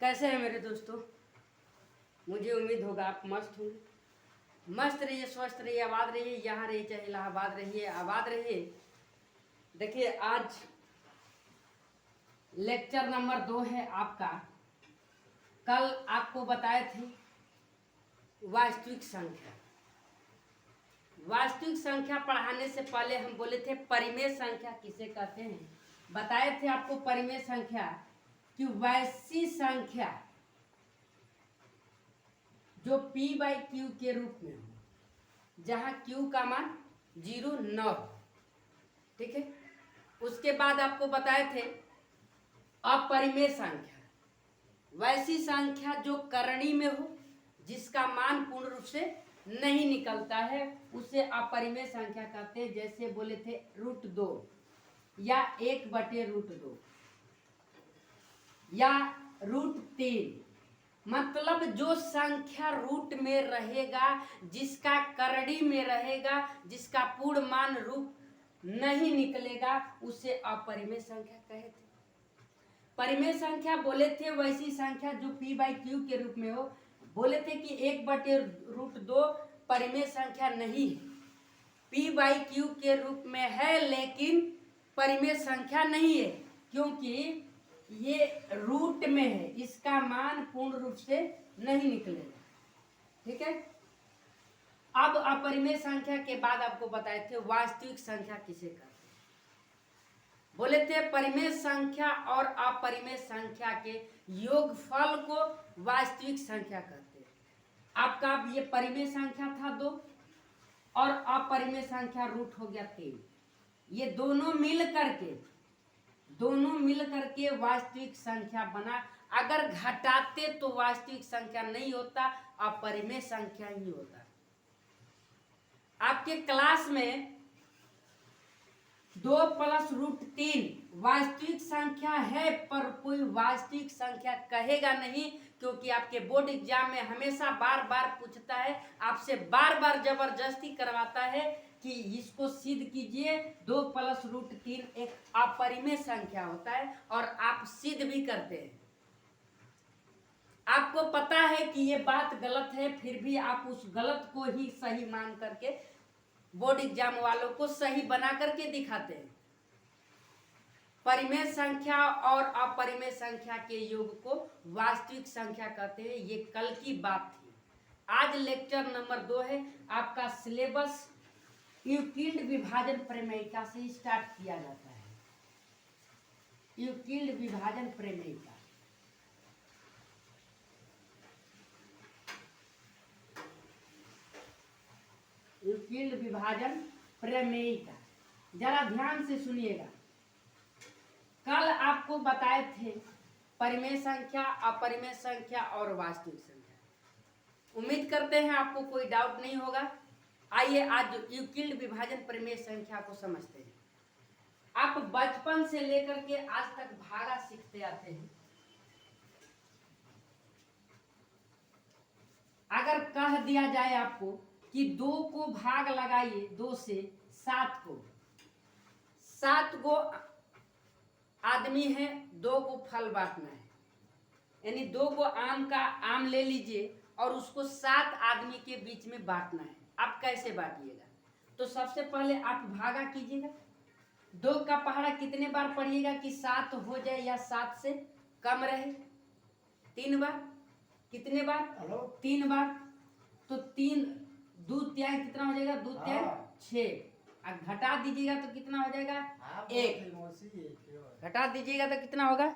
कैसे हैं मेरे दोस्तों। मुझे उम्मीद होगा आप मस्त होंगे। मस्त रहिए, स्वस्थ रहिए, आबाद रहिए। यहाँ रहिए चाहे इलाहाबाद रहिए, आबाद रहिए। देखिए आज लेक्चर नंबर 2 है आपका। कल आपको बताए थे वास्तविक संख्या। वास्तविक संख्या पढ़ाने से पहले हम बोले थे परिमेय संख्या किसे कहते हैं। बताए थे आपको परिमेय संख्या कि वैसी संख्या जो p/q के रूप में हो, जहाँ q का मान 0 न हो। ठीक है। उसके बाद आपको बताए थे अपरिमेय संख्या, वैसी संख्या जो करणी में हो, जिसका मान पूर्ण रूप से नहीं निकलता है, उसे अपरिमेय संख्या कहते हैं। जैसे बोले थे √2 या 1/√2 या √3। मतलब जो संख्या रूट में रहेगा, जिसका करड़ी में रहेगा, जिसका पूर्ण मान रूप नहीं निकलेगा, उसे अपरिमेय संख्या कहे थे। परिमेय संख्या बोले थे वैसी संख्या जो p/q के रूप में हो। बोले थे कि 1/√2 परिमेय संख्या नहीं है, p/q के रूप में है लेकिन परिमेय संख्या नहीं है, क्योंकि ये रूट में है, इसका मान पूर्ण रूप से नहीं निकलेगा। ठीक है। अब अपरिमेय संख्या के बाद आपको बताए थे वास्तविक संख्या किसे कहते हैं। बोले थे परिमेय संख्या और अपरिमेय संख्या के योगफल को वास्तविक संख्या कहते हैं। आपका अब ये परिमेय संख्या था 2 और अपरिमेय संख्या रूट हो गया 3। ये दोनों मिल करके वास्तविक संख्या बना। अगर घटाते तो वास्तविक संख्या नहीं होता, अपरिमेय संख्या ही होता। आपके क्लास में 2 + √3 वास्तविक संख्या है, पर कोई वास्तविक संख्या कहेगा नहीं, क्योंकि आपके बोर्ड एग्जाम में हमेशा बार बार पूछता है, आपसे बार बार जबरदस्ती करवाता है कि इसको सिद्ध कीजिए 2 + √3 एक अपरिमेय संख्या होता है, और आप सिद्ध भी करते हैं। आपको पता है कि ये बात गलत है, फिर भी आप उस गलत को ही सही मान करके बोर्ड एग्जाम वालों को सही बना करके दिखाते हैं। परिमेय संख्या और अपरिमेय संख्या के योग को वास्तविक संख्या कहते हैं। ये कल की बात थी। आज लेक्चर नंबर 2 है। आपका सिलेबस यूक्लिड विभाजन प्रमेयिका से स्टार्ट किया जाता है। यूक्लिड विभाजन प्रमेयिका, यूक्लिड विभाजन प्रमेयिका, जरा ध्यान से सुनिएगा। कल आपको बताए थे परिमेय संख्या, अपरिमेय संख्या और वास्तविक संख्या। उम्मीद करते हैं आपको कोई डाउट नहीं होगा। आइए आज यूक्लिड विभाजन प्रमेय संख्या को समझते हैं। आप बचपन से लेकर के आज तक भागा सीखते आते हैं। अगर कह दिया जाए आपको कि 2 को भाग लगाइए, 2 से 7 को आदमी है, 2 को फल बांटना है, यानी 2 को आम का आम ले लीजिए और उसको 7 आदमी के बीच में बांटना है। आप कैसे बांटिएगा? तो सबसे पहले आप भागा कीजिएगा। 2 का पहाड़ा कितने बार पढ़िएगा कि 7 हो जाए या 7 से कम रहे? 3 बार। कितने बार? 3 बार। तो 3 दूध त्याग कितना हो जाएगा? दूध त्याग 6। घटा दीजिएगा तो कितना हो जाएगा? 1। घटा दीजिएगा तो कितना होगा?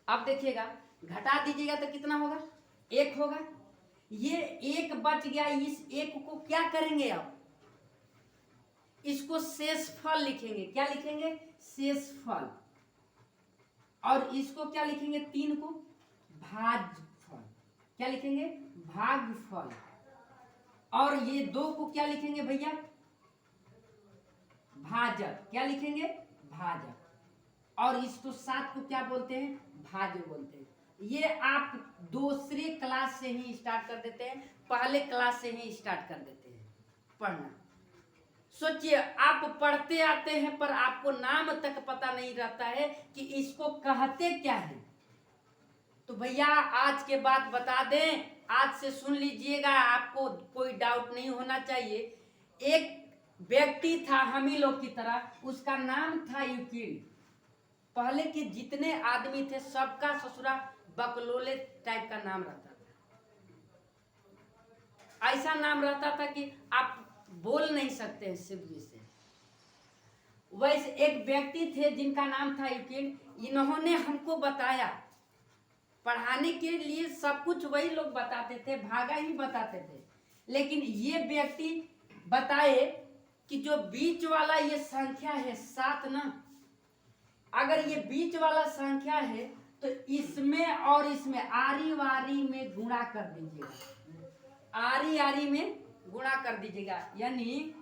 अब देखिएगा, घटा दीजिएगा तो कितना होगा? 1 होगा। ये 1 बच गया। इस 1 को क्या करेंगे आप? इसको शेषफल लिखेंगे। क्या लिखेंगे? शेषफल। और इसको क्या लिखेंगे? 3 को भागफल। क्या लिखेंगे? भागफल। और ये 2 को क्या लिखेंगे भैया? भाजक। क्या लिखेंगे? भाजक। और इसको 7 को क्या बोलते हैं? भाज्य बोलते हैं। ये आप दूसरे क्लास से ही स्टार्ट कर देते हैं, पहले क्लास से ही स्टार्ट कर देते हैं पढ़ना। सोचिए, आप पढ़ते आते हैं पर आपको नाम तक पता नहीं रहता है कि इसको कहते क्या है। तो भैया आज के बाद बता दें, आज से सुन लीजिएगा, आपको कोई डाउट नहीं होना चाहिए। एक व्यक्ति था हम ही लोग की तरह, उसका नाम था यूक्लिड। पहले के जितने आदमी थे सबका ससुरा बकलोले टाइप का नाम रहता था। ऐसा नाम रहता था कि आप बोल नहीं सकते हैं शिव जी से। वैसे एक व्यक्ति थे जिनका नाम था यूक्लिड। इन्होंने हमको बताया, पढ़ाने के लिए सब कुछ वही लोग बताते थे, भागा ही बताते थे, लेकिन ये व्यक्ति बताए कि जो बीच वाला ये संख्या है 7 ना, अगर ये बीच वाला संख्या है तो इसमें और इसमें आरी वारी में गुणा कर दीजिएगा, आरी आरी में गुणा कर दीजिएगा, यानी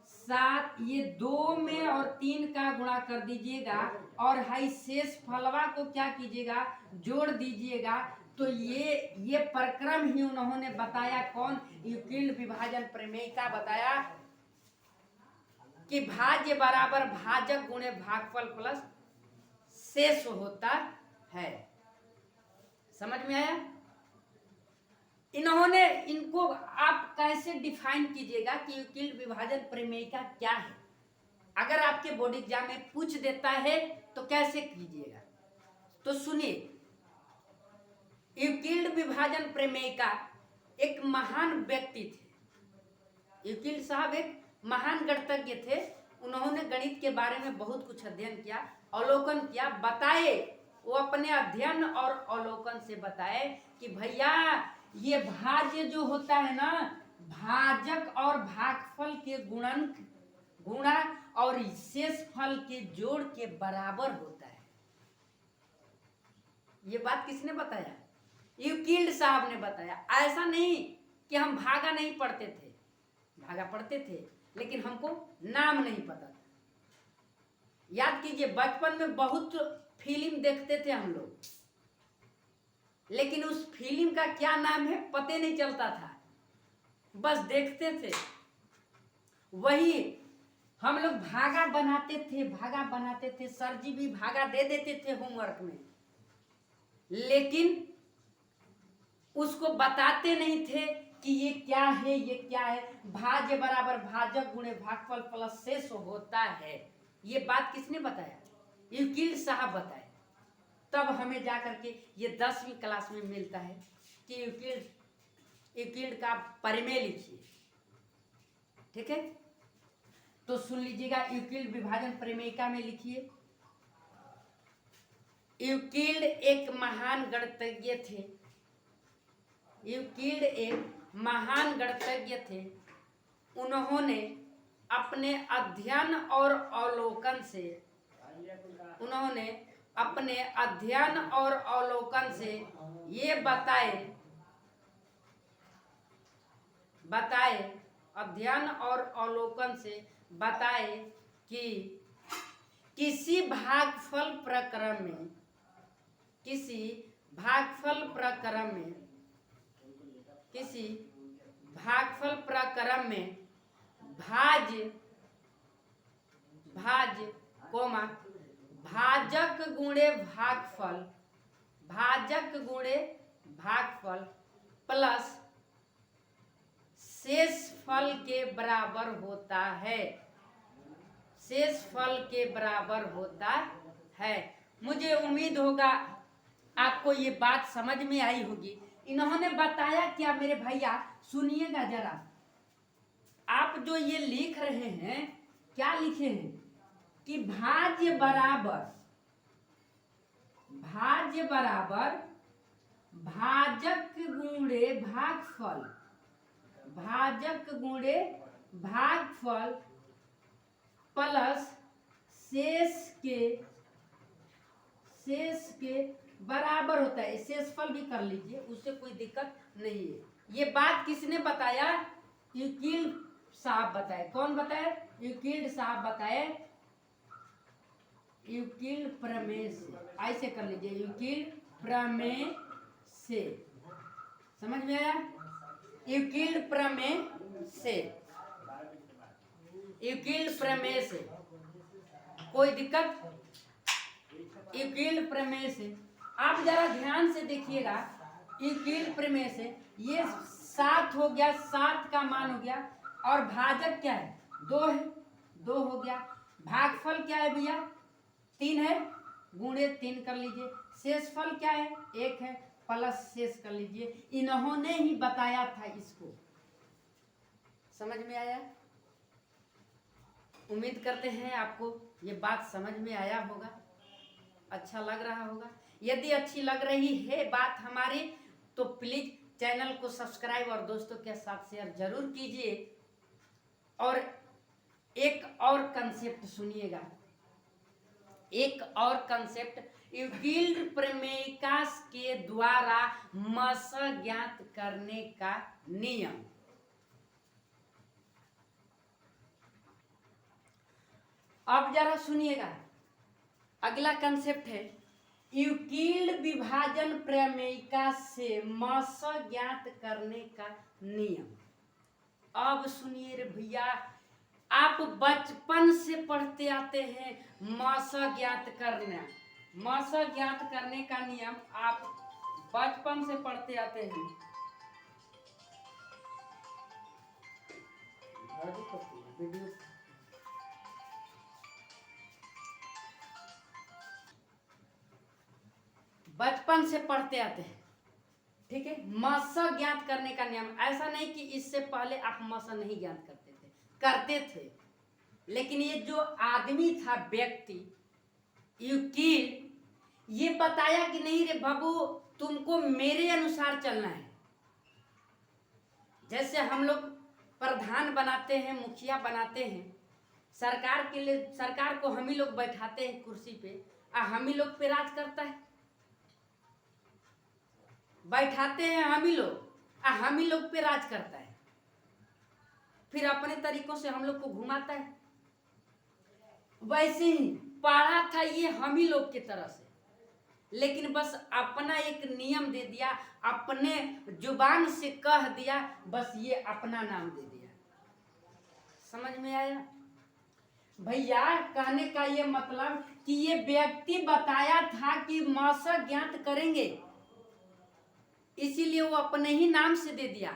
7 ये 2 में और 3 का गुणा कर दीजिएगा और हाई शेष फलवा को क्या कीजिएगा, जोड़ दीजिएगा। तो ये प्रक्रम ही उन्होंने बताया। कौन? यूक्लिड विभाजन प्रमेय का बताया कि भाज्य बराबर भाजक गुणे भागफल प्लस शेष होता है। समझ में आया? इन्होंने इनको आप कैसे डिफाइन कीजिएगा कि यूक्लिड विभाजन प्रमेय का क्या है? अगर आपके बोर्ड एग्जाम में पूछ देता है तो कैसे कीजिएगा? तो सुनिए, यूक्लिड विभाजन प्रमेय का एक महान व्यक्ति थे। यूक्लिड साहब एक महान गणितज्ञ थे। उन्होंने गणित के बारे में बहुत कुछ अध्ययन किया, अवलोकन किया, बताए। वो अपने अध्ययन और अवलोकन से बताए कि भैया ये भाज्य जो होता है ना, भाजक और भागफल के गुणा और शेष फल के जोड़ के बराबर होता है। ये बात किसने बताया? यूक्लिड साहब ने बताया। ऐसा नहीं कि हम भागा नहीं पढ़ते थे, भागा पढ़ते थे, लेकिन हमको नाम नहीं पता था। याद कीजिए, बचपन में बहुत फिल्म देखते थे हम लोग, लेकिन उस फिल्म का क्या नाम है पता नहीं चलता था, बस देखते थे। वही हम लोग भागा बनाते थे, सर जी भी भागा दे देते थे होमवर्क में, लेकिन उसको बताते नहीं थे कि ये क्या है, ये क्या है। भाज्य बराबर भाजक गुणे भागफल प्लस शेष होता है। ये बात किसने बताया? यूक्लिड साहब बताए। तब हमें जाकर के ये 10वीं क्लास में मिलता है कि यूक्लिड का प्रमेय लिखिए। ठीक है, तो सुन लीजिएगा, यूक्लिड विभाजन प्रमेयिका में लिखिए। यूक्लिड एक महान गणितज्ञ थे। यूक्लिड एक महान गणितज्ञ थे। उन्होंने अपने अध्ययन और अवलोकन से ये बताए अध्ययन और अवलोकन से बताए कि किसी भागफल प्रक्रम में भाज्य भाजक गुणे भागफल प्लस शेष फल के बराबर होता है। मुझे उम्मीद होगा आपको ये बात समझ में आई होगी। इन्होंने बताया क्या मेरे भैया, सुनिएगा जरा। आप जो ये लिख रहे हैं, क्या लिखे हैं कि भाज्य बराबर भाजक गुणे भागफल प्लस शेष के बराबर होता है। शेषफल भी कर लीजिए, उससे कोई दिक्कत नहीं है। ये बात किसने बताया? यूक्लिड साहब बताए। कौन बताए? यूक्लिड साहब बताए। यूक्लिड प्रमेय से, ऐसे कर लीजिए, यूक्लिड प्रमेय से। समझ में आया? यूक्लिड प्रमेय से कोई दिक्कत? यूक्लिड प्रमेय से आप जरा ध्यान से देखिएगा, यूक्लिड प्रमेय से ये 7 हो गया, 7 का मान हो गया, और भाजक क्या है 2 है, 2 हो गया। भागफल क्या है भैया 3 है, गुणे 3 कर लीजिए। शेषफल क्या है 1 है, प्लस शेष कर लीजिए। इन्होंने ही बताया था इसको, समझ में आया? उम्मीद करते हैं आपको ये बात समझ में आया होगा, अच्छा लग रहा होगा। यदि अच्छी लग रही है बात हमारी तो प्लीज चैनल को सब्सक्राइब और दोस्तों के साथ शेयर जरूर कीजिए। और एक और कंसेप्ट सुनिएगा, एक और कंसेप्ट यूक्लिड प्रमेयिका के द्वारा मस ज्ञात करने का नियम। अब जरा सुनिएगा, अगला कंसेप्ट है यूक्लिड विभाजन प्रमेयिका से मस ज्ञात करने का नियम। अब सुनिए रे भैया, आप बचपन से पढ़ते आते हैं मस ज्ञात करना, मस ज्ञात करने का नियम आप बचपन से पढ़ते आते हैं। बचपन से पढ़ते आते हैं, ठीक है। मस ज्ञात करने का नियम, ऐसा नहीं कि इससे पहले आप मस नहीं ज्ञात करते थे, करते थे, लेकिन ये जो आदमी था व्यक्ति यूक्लिड, ये बताया कि नहीं रे बाबू तुमको मेरे अनुसार चलना है। जैसे हम लोग प्रधान बनाते हैं, मुखिया बनाते हैं, सरकार के लिए, सरकार को हम ही लोग बैठाते हैं कुर्सी पे, और हम ही लोग पे राज करता है, बैठाते हैं हम ही लोग, और हम ही लोग पे राज करता है, फिर अपने तरीकों से हम लोग को घुमाता है। वैसे ही पढ़ा था ये हम ही लोग की तरह से, लेकिन बस अपना एक नियम दे दिया, अपने जुबान से कह दिया, बस ये अपना नाम दे दिया। समझ में आया भैया? कहने का ये मतलब कि ये व्यक्ति बताया था कि मस ज्ञात करेंगे, इसीलिए वो अपने ही नाम से दे दिया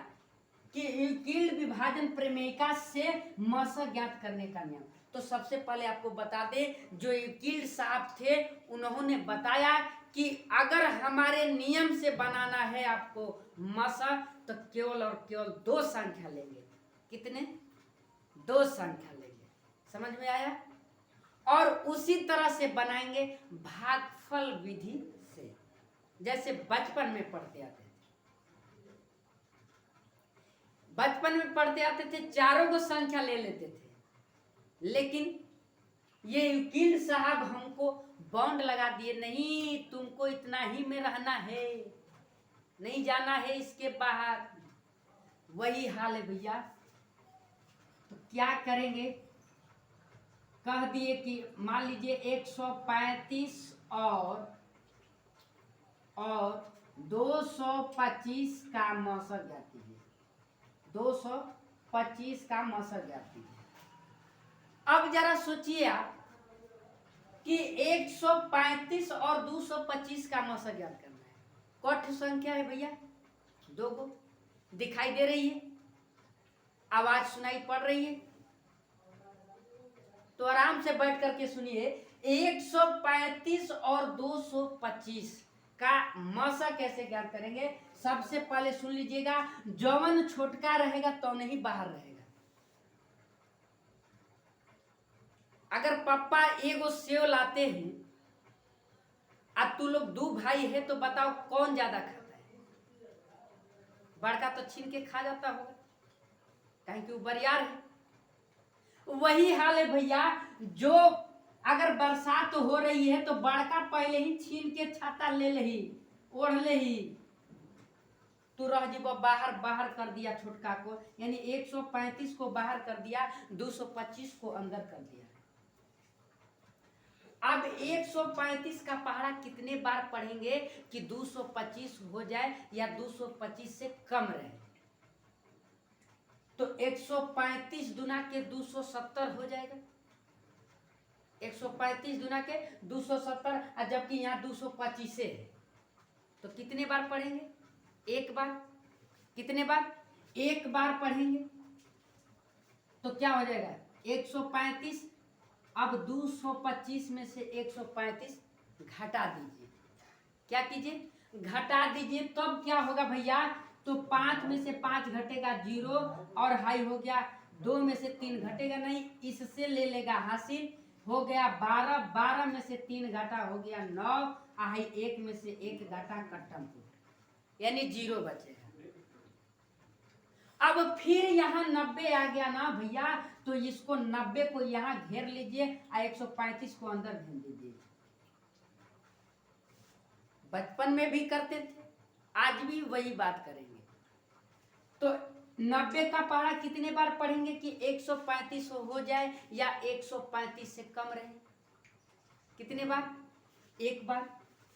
कि यूक्लिड विभाजन प्रमेयिका से मस ज्ञात करने का नियम। तो सबसे पहले आपको बता दें, जो यूक्लिड साहब थे उन्होंने बताया कि अगर हमारे नियम से बनाना है आपको मस, तो केवल और केवल 2 संख्या लेंगे। कितने? 2 संख्या लेंगे। समझ में आया? और उसी तरह से बनाएंगे भागफल विधि से, जैसे बचपन में पढ़ते आते थे। बचपन में पढ़ते आते थे, चारों को संख्या ले लेते थे, लेकिन ये यूक्लिड साहब हमको बॉन्ड लगा दिए, नहीं तुमको इतना ही में रहना है, नहीं जाना है इसके बाहर। वही हाल है भैया, तो क्या करेंगे? कह दिए कि मान लीजिए 135 और 225 का मस ज्ञात कीजिए, 225 का मस ज्ञात कीजिए। अब जरा सोचिए आप कि 135 और 225 का मस ज्ञात करना है। कौन संख्या है भैया? 2 को दिखाई दे रही है, आवाज सुनाई पड़ रही है, तो आराम से बैठ करके सुनिए। 135 और 225 का मस कैसे ज्ञात करेंगे? सबसे पहले सुन लीजिएगा, जौन छोटका रहेगा तो नहीं बाहर रहेगा। अगर पापा एगो सेव लाते हैं, अब तू लोग 2 भाई है, तो बताओ कौन ज्यादा खाता है? बड़का तो छीन के खा जाता होगा, कहीं कि वो बरियार है। वही हाल है भैया, जो अगर बरसात हो रही है तो बड़का पहले ही छीन के छाता ले ही, ओढ़ ले ही, तू रह जीव बाहर कर दिया छोटका को, यानी 135 को बाहर कर दिया, 225 को अंदर कर दिया। अब 135 का पहाड़ा कितने बार पढ़ेंगे कि 225 हो जाए या 225 से कम रहे? तो 135 दुना के 270 हो जाएगा, 135 दुना के 270, जबकि यहाँ 225 है, तो कितने बार पढ़ेंगे? एक बार। कितने बार? एक बार पढ़ेंगे तो क्या हो जाएगा? 135। अब 225 में से 135 घटा दीजिए। क्या कीजिए? घटा दीजिए। तब क्या होगा भैया? तो 5 में से 5 घटेगा 0 और हाई हो गया 2 में से 3 घटेगा नहीं, इससे ले लेगा हासिल, हो गया 12। 12 में से 3 घटा हो गया 9, हाई 1 में से 1 घटा कट्टम पुट, यानी 0 बचेगा। अब फिर यहाँ 90 आ गया ना भैया, तो इसको 90 को यहाँ घेर लीजिए और 135 को अंदर घेर दीजिए। बचपन में भी करते थे, आज भी वही बात करेंगे। तो 90 का पहाड़ा कितने बार पढ़ेंगे कि 135 हो जाए या 135 से कम रहे? कितने बार? एक बार।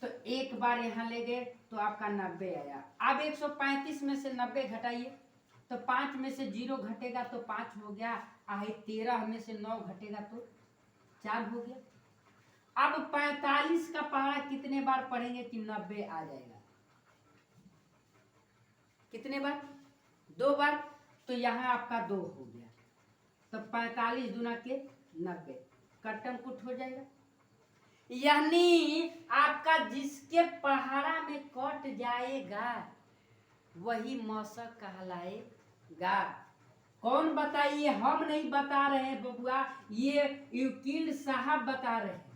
तो एक बार यहाँ ले गए तो आपका 90 आया। अब 135 में से 90 घटाइए तो 5 में से 0 घटेगा तो 5 हो गया, 13 में से 9 घटेगा तो 4 हो गया। अब 45 का पहाड़ा कितने बार पढ़ेंगे कि 90 आ जाएगा? कितने बार? 2 बार। तो यहाँ आपका 2 हो गया, तो 45 दूना के 90, कट्टम कुट हो जाएगा। यानी आपका जिसके पहाड़ा में कट जाएगा वही मौसक कहलाएगा। कौन बताइए? हम नहीं बता रहे हैं बबुआ, ये वकील साहब बता रहे हैं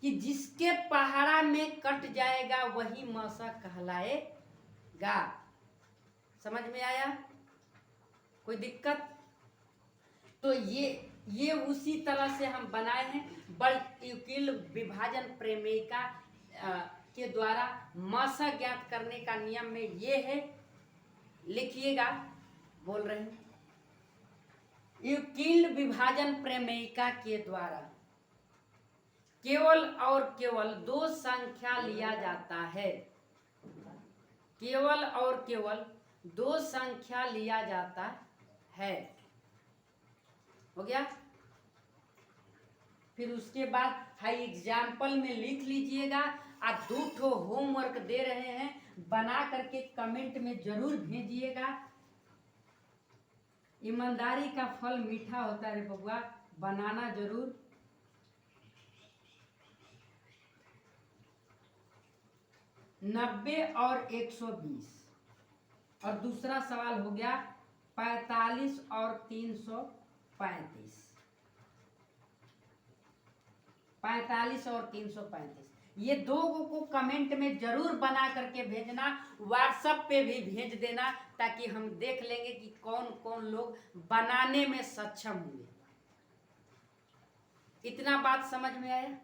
कि जिसके पहाड़ा में कट जाएगा वही मौसक कहलाएगा। समझ में आया? कोई दिक्कत? तो ये उसी तरह से हम बनाए हैं। वकील विभाजन प्रमेयिका के द्वारा मौसक ज्ञात करने का नियम में ये है, लिखिएगा, बोल रहे हैं। वकील विभाजन प्रमेयिका के द्वारा केवल और केवल 2 संख्या लिया जाता है। केवल और केवल 2 संख्या लिया जाता है। हो गया? फिर उसके बाद हाई एग्जाम्पल में लिख लीजिएगा। आप 2 ठो होमवर्क दे रहे हैं, बना करके कमेंट में जरूर भेजिएगा। ईमानदारी का फल मीठा होता है रे बबुआ, बनाना जरूर। नब्बे और 120 और दूसरा सवाल हो गया 45 और 335। 45 और 335 ये 2 को कमेंट में जरूर बना करके भेजना, व्हाट्सएप पे भी भेज देना, ताकि हम देख लेंगे कि कौन कौन लोग बनाने में सक्षम होंगे। इतना बात समझ में आया?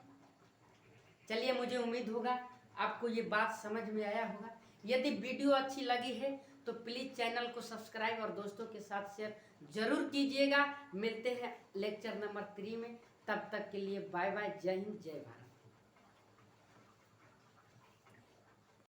चलिए, मुझे उम्मीद होगा आपको ये बात समझ में आया होगा। यदि वीडियो अच्छी लगी है तो प्लीज़ चैनल को सब्सक्राइब और दोस्तों के साथ शेयर जरूर कीजिएगा। मिलते हैं लेक्चर नंबर 3 में, तब तक के लिए बाय बाय। जय हिंद, जय भारत।